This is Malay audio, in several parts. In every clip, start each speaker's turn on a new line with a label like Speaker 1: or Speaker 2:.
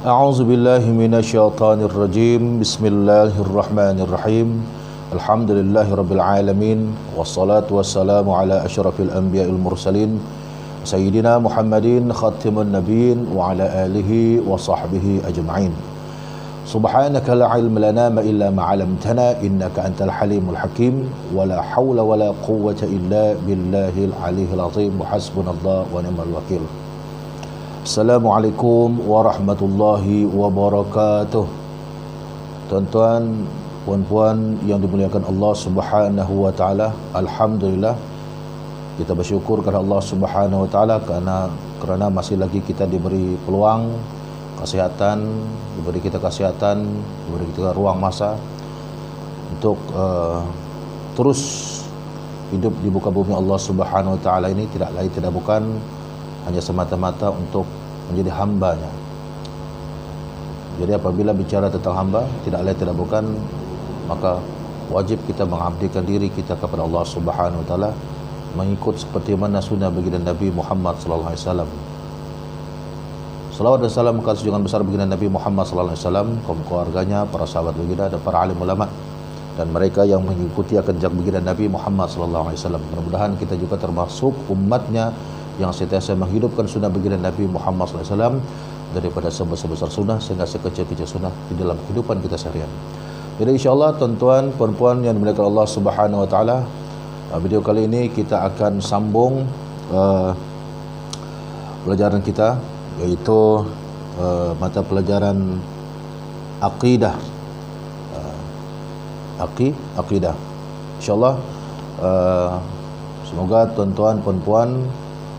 Speaker 1: A'udzu billahi minasyaitonir rajim. Bismillahirrahmanirrahim. Alhamdulillahirabbil alamin wassalatu wassalamu ala asyrafil anbiya'il mursalin sayyidina Muhammadin khatimun nabiyyin wa ala alihi wa sahbihi ajma'in. Subhanaka la ilma lana illa ma 'allamtana innaka antal halimul hakim wa la haula wa la quwwata illa billahil aliyyil azim. Hasbunallahu wa ni'mal wakil. Assalamualaikum warahmatullahi wabarakatuh. Tuan-tuan, puan-puan yang dimuliakan Allah Subhanahu wa taala, alhamdulillah kita bersyukur kepada Allah Subhanahu wa taala kerana masih lagi kita diberi peluang kesihatan, diberi kita ruang masa untuk terus hidup di muka bumi Allah Subhanahu wa taala ini, tidak lain tidak bukan hanya semata-mata untuk menjadi hambanya. Jadi apabila bicara tentang hamba, tidak lain tidak bukan, maka wajib kita mengabdikan diri kita kepada Allah Subhanahu wa taala, mengikut seperti mana sunnah baginda Nabi Muhammad sallallahu alaihi wasallam. Salawat dan salam atas junjungan besar baginda Nabi Muhammad sallallahu alaihi wasallam, kaum keluarganya, para sahabat baginda dan para alim ulama dan mereka yang mengikuti akan jejak baginda Nabi Muhammad sallallahu alaihi wasallam. Mudah-mudahan kita juga termasuk umatnya yang sentiasa menghidupkan sunnah baginda Nabi Muhammad sallallahu alaihi wasallam, daripada sebesar-besar sunnah sehingga sekecil-kecil sunnah di dalam kehidupan kita seharian. Jadi insyaAllah tuan-tuan, puan-puan yang dimuliakan Allah Subhanahu wa taala, video kali ini kita akan sambung pelajaran kita, iaitu mata pelajaran akidah. Akidah. InsyaAllah semoga tuan-tuan, puan-puan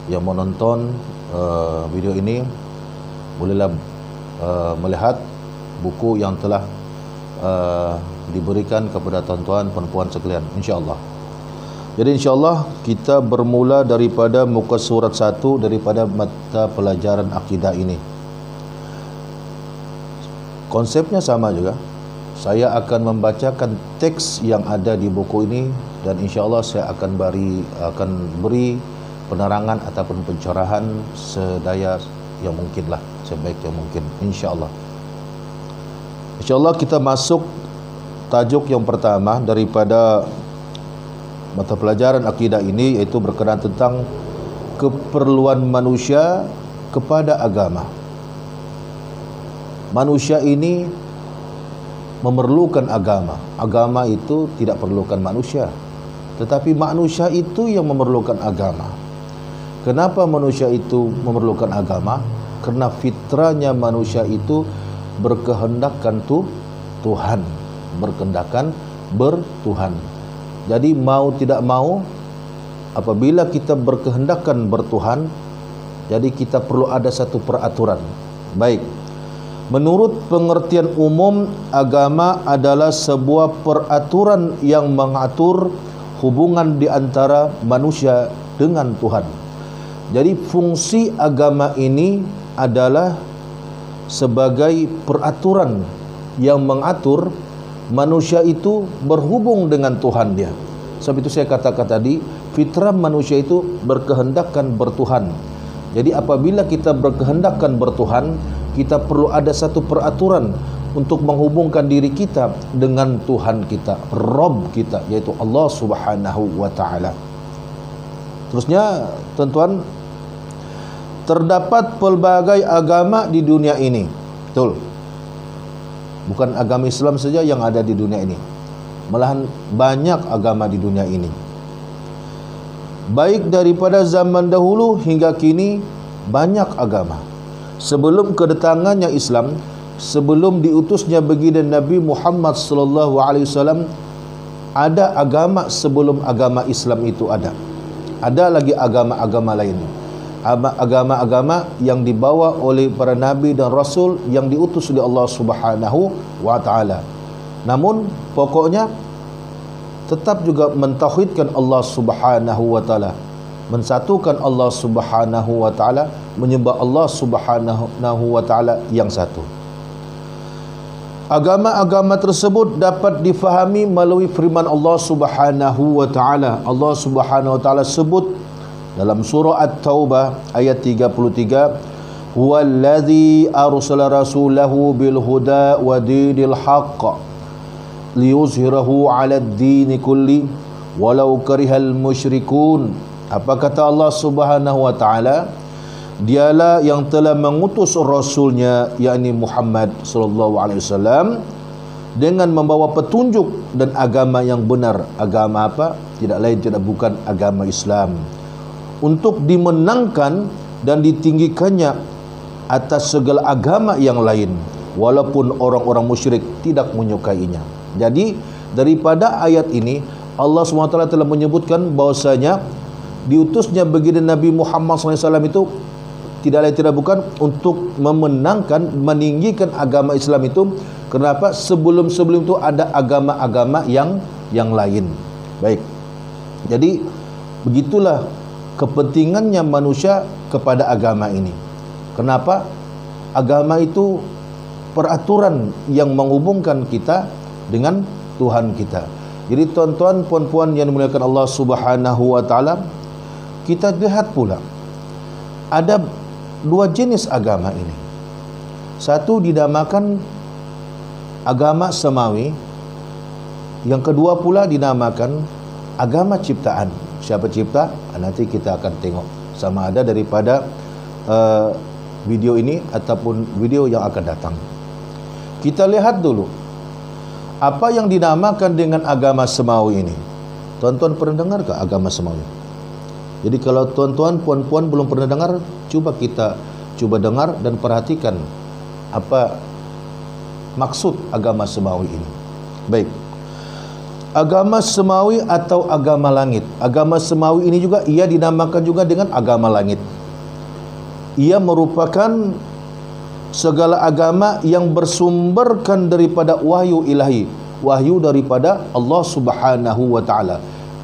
Speaker 1: yang menonton video ini bolehlah melihat buku yang telah diberikan kepada tuan-tuan, puan-puan sekalian, insya-Allah. Jadi insya-Allah kita bermula daripada muka surat 1 daripada mata pelajaran akidah ini. Konsepnya sama juga. Saya akan membacakan teks yang ada di buku ini dan insya-Allah saya akan beri penerangan ataupun pencerahan sedaya yang mungkinlah, sebaik yang mungkin, insya-Allah. Insya-Allah kita masuk tajuk yang pertama daripada mata pelajaran akidah ini, iaitu berkenaan tentang keperluan manusia kepada agama. Manusia ini memerlukan agama. Agama itu tidak perlukan manusia, tetapi manusia itu yang memerlukan agama. Kenapa manusia itu memerlukan agama? Karena fitrahnya manusia itu berkehendakkan Tuhan, berkehendakan bertuhan. Jadi mau tidak mau, apabila kita berkehendakan bertuhan, jadi kita perlu ada satu peraturan. Baik, menurut pengertian umum, agama adalah sebuah peraturan yang mengatur hubungan di antara manusia dengan Tuhan. Jadi fungsi agama ini adalah sebagai peraturan yang mengatur manusia itu berhubung dengan Tuhan dia. Sebab itu saya katakan tadi, fitrah manusia itu berkehendakkan bertuhan. Jadi apabila kita berkehendakkan bertuhan, kita perlu ada satu peraturan untuk menghubungkan diri kita dengan Tuhan kita, Rabb kita, yaitu Allah Subhanahu wa taala. Terusnya, tuan-tuan, terdapat pelbagai agama di dunia ini. Betul. Bukan agama Islam saja yang ada di dunia ini, malahan banyak agama di dunia ini. Baik daripada zaman dahulu hingga kini, banyak agama. Sebelum kedatangannya Islam, sebelum diutusnya baginda Nabi Muhammad sallallahu alaihi wasallam, ada agama sebelum agama Islam itu ada. Ada lagi agama-agama lain. Agama-agama yang dibawa oleh para nabi dan rasul yang diutus oleh Allah Subhanahu wa taala. Namun pokoknya tetap juga mentauhidkan Allah Subhanahu wa taala, mensatukan Allah Subhanahu wa taala, menyembah Allah Subhanahu wa taala yang satu. Agama-agama tersebut dapat difahami melalui firman Allah Subhanahu wa taala. Allah Subhanahu wa taala sebut dalam surah At-Taubah ayat 33, huwallazi arsala rasulahu bil huda wa dinil haqq liyuzhirahu 'alad dini kulli walau karihal musyrikun. Apa kata Allah Subhanahu wa taala? Dialah yang telah mengutus rasulnya, yakni Muhammad sallallahu alaihi wasallam, dengan membawa petunjuk dan agama yang benar. Agama apa? Tidak lain tidak bukan agama Islam, untuk dimenangkan dan ditinggikannya atas segala agama yang lain, walaupun orang-orang musyrik tidak menyukainya. Jadi daripada ayat ini Allah SWT telah menyebutkan bahwasanya diutusnya baginda Nabi Muhammad SAW itu tidak lain tidak bukan untuk memenangkan, meninggikan agama Islam itu. Kenapa? Sebelum-sebelum itu ada agama-agama yang lain. Baik. Jadi begitulah kepentingannya manusia kepada agama ini. Kenapa? Agama itu peraturan yang menghubungkan kita dengan Tuhan kita. Jadi tuan-tuan, puan-puan yang dimuliakan Allah Subhanahu wa taala, kita lihat pula ada dua jenis agama ini. Satu dinamakan agama semawi, yang kedua pula dinamakan agama ciptaan. Siapa cipta? Nanti kita akan tengok sama ada daripada video ini ataupun video yang akan datang. Kita lihat dulu apa yang dinamakan dengan agama semawi ini. Tuan-tuan pernah dengar ke agama semawi? Jadi kalau tuan-tuan, puan-puan belum pernah dengar, kita coba dengar dan perhatikan apa maksud agama semawi ini. Baik. Agama semawi atau agama langit. Agama semawi ini juga ia dinamakan juga dengan agama langit. Ia merupakan segala agama yang bersumberkan daripada wahyu ilahi, wahyu daripada Allah Subhanahu wa taala.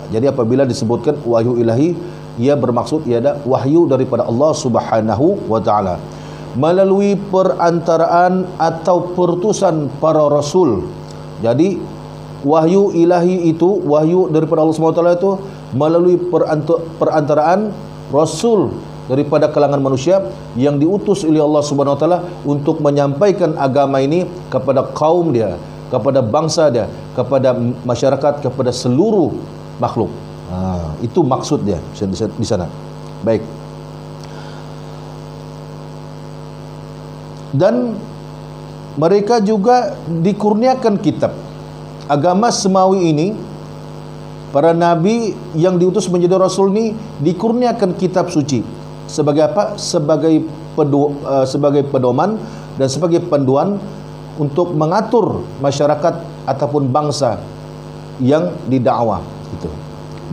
Speaker 1: Jadi apabila disebutkan wahyu ilahi, ia bermaksud ialah wahyu daripada Allah Subhanahu wa taala melalui perantaraan atau perutusan para rasul. Jadi wahyu ilahi itu, wahyu daripada Allah Subhanahu wa taala itu melalui perantaraan rasul daripada kalangan manusia yang diutus oleh Allah Subhanahu wa taala untuk menyampaikan agama ini kepada kaum dia, kepada bangsa dia, kepada masyarakat, kepada seluruh makhluk. Itu maksud dia di sana. Baik. Dan mereka juga dikurniakan kitab. Agama semawi ini, para nabi yang diutus menjadi rasul ini dikurniakan kitab suci. Sebagai apa? Sebagai pedoman dan sebagai panduan untuk mengatur masyarakat ataupun bangsa yang didakwah itu.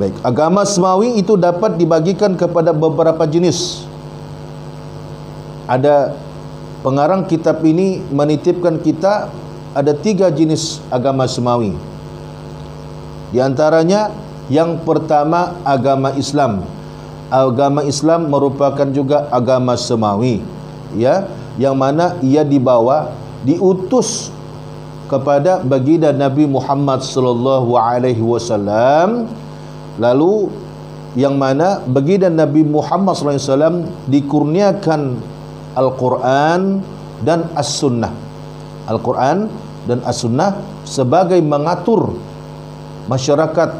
Speaker 1: Baik, agama semawi itu dapat dibagikan kepada beberapa jenis. Ada pengarang kitab ini menitipkan kita ada 3 jenis agama semawi. Di antaranya yang pertama agama Islam. Agama Islam merupakan juga agama semawi, ya, yang mana ia diutus kepada baginda Nabi Muhammad sallallahu alaihi wasallam. Lalu yang mana baginda Nabi Muhammad sallallahu alaihi wasallam dikurniakan Al-Quran dan As-Sunnah. Al-Quran dan As-Sunnah sebagai mengatur masyarakat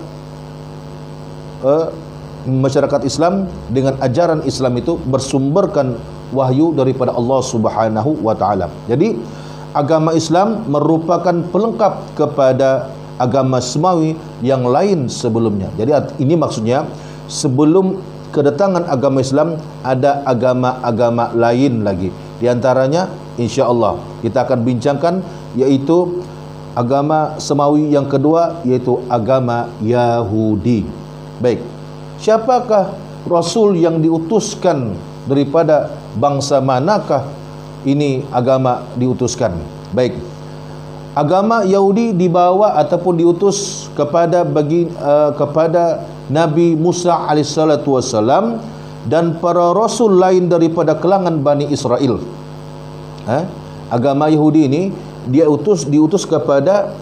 Speaker 1: Islam dengan ajaran Islam itu bersumberkan wahyu daripada Allah Subhanahu wa taala. Jadi agama Islam merupakan pelengkap kepada agama semawi yang lain sebelumnya. Jadi ini maksudnya sebelum kedatangan agama Islam ada agama-agama lain lagi. Di antaranya insya-Allah kita akan bincangkan yaitu agama semawi yang kedua, yaitu agama Yahudi. Baik. Siapakah rasul yang diutuskan, daripada bangsa manakah ini agama diutuskan? Baik. Agama Yahudi dibawa ataupun diutus kepada Nabi Musa alaihissalatu wassalam dan para rasul lain daripada kalangan Bani Israel. Agama Yahudi ini diutus kepada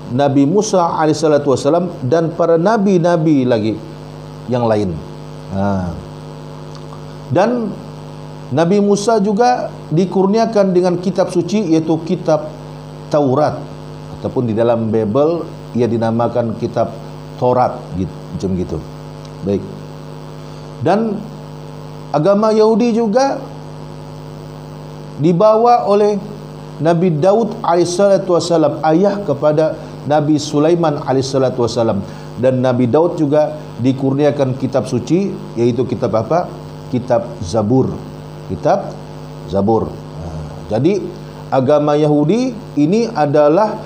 Speaker 1: Nabi Musa alaihissalatu wassalam dan para nabi-nabi lagi yang lain. Dan Nabi Musa juga dikurniakan dengan kitab suci, yaitu kitab Taurat, ataupun di dalam Bible ia dinamakan kitab Taurat, gitu, macam gitu. Baik. Dan agama Yahudi juga dibawa oleh Nabi Daud alaihissalam, ayah kepada Nabi Sulaiman alaihissalam. Dan Nabi Daud juga dikurniakan kitab suci, yaitu kitab apa? Kitab Zabur. Kitab Zabur. Jadi agama Yahudi ini adalah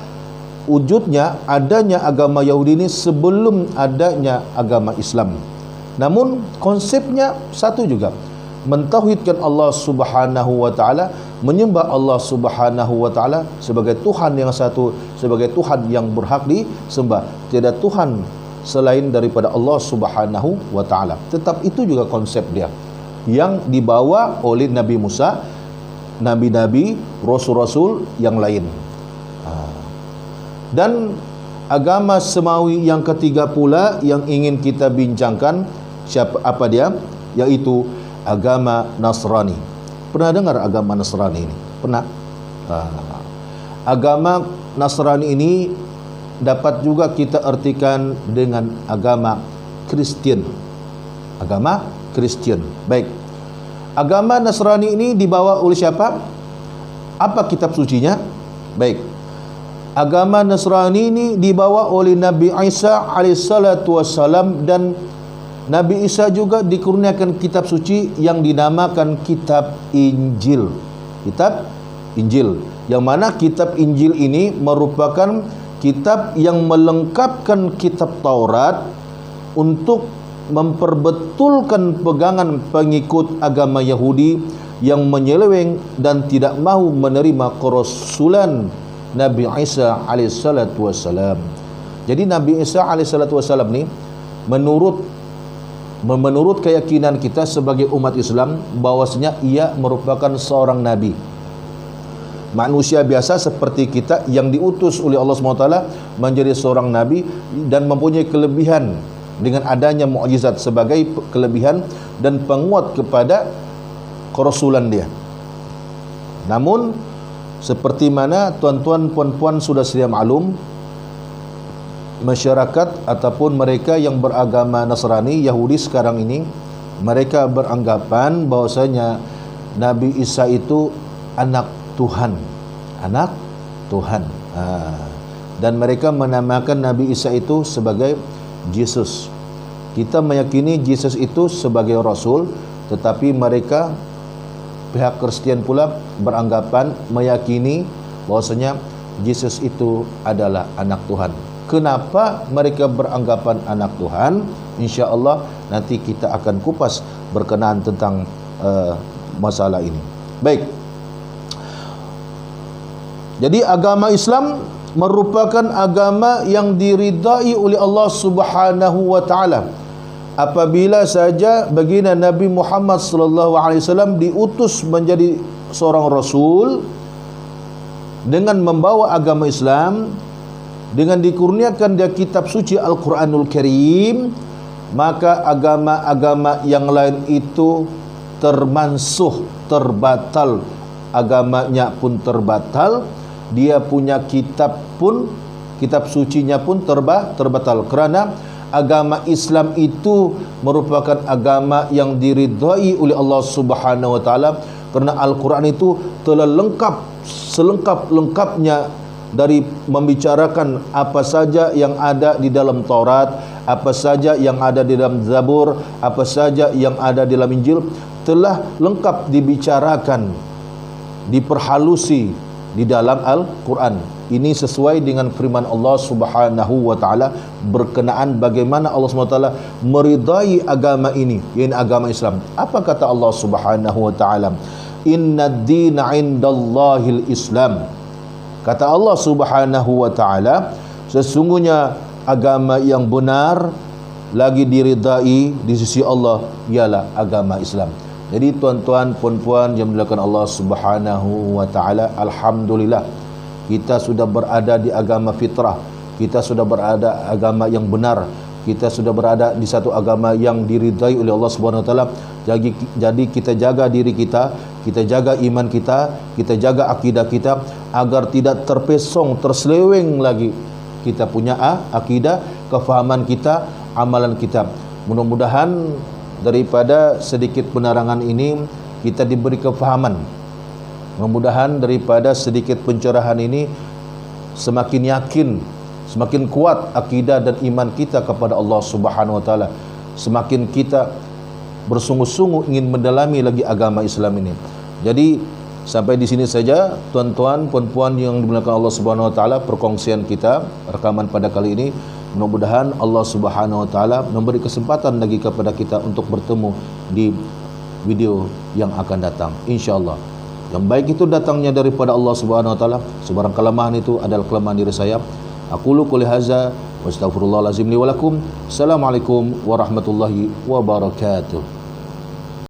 Speaker 1: wujudnya, adanya agama Yahudi ini sebelum adanya agama Islam. Namun konsepnya satu juga, mentauhidkan Allah Subhanahu wa taala, menyembah Allah Subhanahu wa taala sebagai Tuhan yang satu, sebagai Tuhan yang berhak disembah. Tiada Tuhan selain daripada Allah Subhanahu wa taala. Tetap itu juga konsep dia yang dibawa oleh Nabi Musa, nabi-nabi, rasul-rasul yang lain. Dan agama semawi yang ketiga pula yang ingin kita bincangkan, apa dia? Yaitu agama Nasrani. Pernah dengar agama Nasrani ini? Pernah? Agama Nasrani ini dapat juga kita artikan dengan agama Kristen. Agama Kristen. Baik. Agama Nasrani ini dibawa oleh siapa? Apa kitab sucinya? Baik. Agama Nasrani ini dibawa oleh Nabi Isa alaihissalatu wassalam, dan Nabi Isa juga dikurniakan kitab suci yang dinamakan kitab Injil. Kitab Injil, yang mana kitab Injil ini merupakan kitab yang melengkapkan kitab Taurat untuk memperbetulkan pegangan pengikut agama Yahudi yang menyeleweng dan tidak mahu menerima kerasulan Nabi Isa alaihissalatu wassalam. Jadi Nabi Isa alaihissalatu wassalam ni menurut keyakinan kita sebagai umat Islam, bahwasanya ia merupakan seorang nabi, manusia biasa seperti kita yang diutus oleh Allah SWT menjadi seorang nabi dan mempunyai kelebihan dengan adanya mukjizat sebagai kelebihan dan penguat kepada kerasulan dia. Namun seperti mana tuan-tuan puan-puan sudah sedia maklum, masyarakat ataupun mereka yang beragama Nasrani, Yahudi sekarang ini, mereka beranggapan bahwasanya Nabi Isa itu anak Tuhan. Anak Tuhan. Dan mereka menamakan Nabi Isa itu sebagai Yesus. Kita meyakini Yesus itu sebagai Rasul, tetapi mereka, pihak Kristen pula beranggapan, meyakini bahwasanya Yesus itu adalah anak Tuhan. Kenapa mereka beranggapan anak Tuhan? InsyaAllah nanti kita akan kupas berkenaan tentang masalah ini. Baik. Jadi agama Islam merupakan agama yang diridai oleh Allah Subhanahu wa taala. Apabila saja baginda Nabi Muhammad sallallahu alaihi wasallam diutus menjadi seorang rasul dengan membawa agama Islam, dengan dikurniakan dia kitab suci Al-Quranul Karim, maka agama-agama yang lain itu termansuh, terbatal. Agamanya pun terbatal, dia punya kitab pun, kitab sucinya pun terbatal, kerana agama Islam itu merupakan agama yang diridai oleh Allah Subhanahu wa taala, kerana Al-Quran itu telah lengkap, selengkap-lengkapnya dari membicarakan apa saja yang ada di dalam Taurat, apa saja yang ada di dalam Zabur, apa saja yang ada di dalam Injil, telah lengkap dibicarakan, diperhalusi di dalam Al-Quran. Ini sesuai dengan firman Allah Subhanahu wa taala berkenaan bagaimana Allah Subhanahu wa taala meridai agama ini, yaitu agama Islam. Apa kata Allah Subhanahu wa taala? Innad dina 'indallahil Islam. Kata Allah Subhanahu wa taala, sesungguhnya agama yang benar lagi diridai di sisi Allah ialah agama Islam. Jadi tuan-tuan, puan-puan yang dimuliakan Allah Subhanahu wa taala, alhamdulillah kita sudah berada di agama fitrah, kita sudah berada agama yang benar, kita sudah berada di satu agama yang diridai oleh Allah Subhanahu wa taala, Jadi kita jaga diri kita, kita jaga iman kita, kita jaga akidah kita agar tidak terpesong, terseleweng lagi kita punya akidah, kefahaman kita, amalan kita. Mudah-mudahan daripada sedikit penerangan ini kita diberi kefahaman. Mudah-mudahan daripada sedikit pencerahan ini semakin yakin, semakin kuat akidah dan iman kita kepada Allah Subhanahu wa taala. Semakin kita bersungguh-sungguh ingin mendalami lagi agama Islam ini. Jadi sampai di sini saja tuan-tuan, puan-puan yang dimuliakan Allah Subhanahu wa taala, perkongsian kita, rekaman pada kali ini. Mudah-mudahan Allah Subhanahu wa taala memberi kesempatan lagi kepada kita untuk bertemu di video yang akan datang, insyaallah. Yang baik itu datangnya daripada Allah Subhanahu wa taala, sebarang kelemahan itu adalah kelemahan diri saya. Aqulu qouli hadza wa astaghfirullahal azim li wa lakum. Assalamualaikum warahmatullahi wabarakatuh.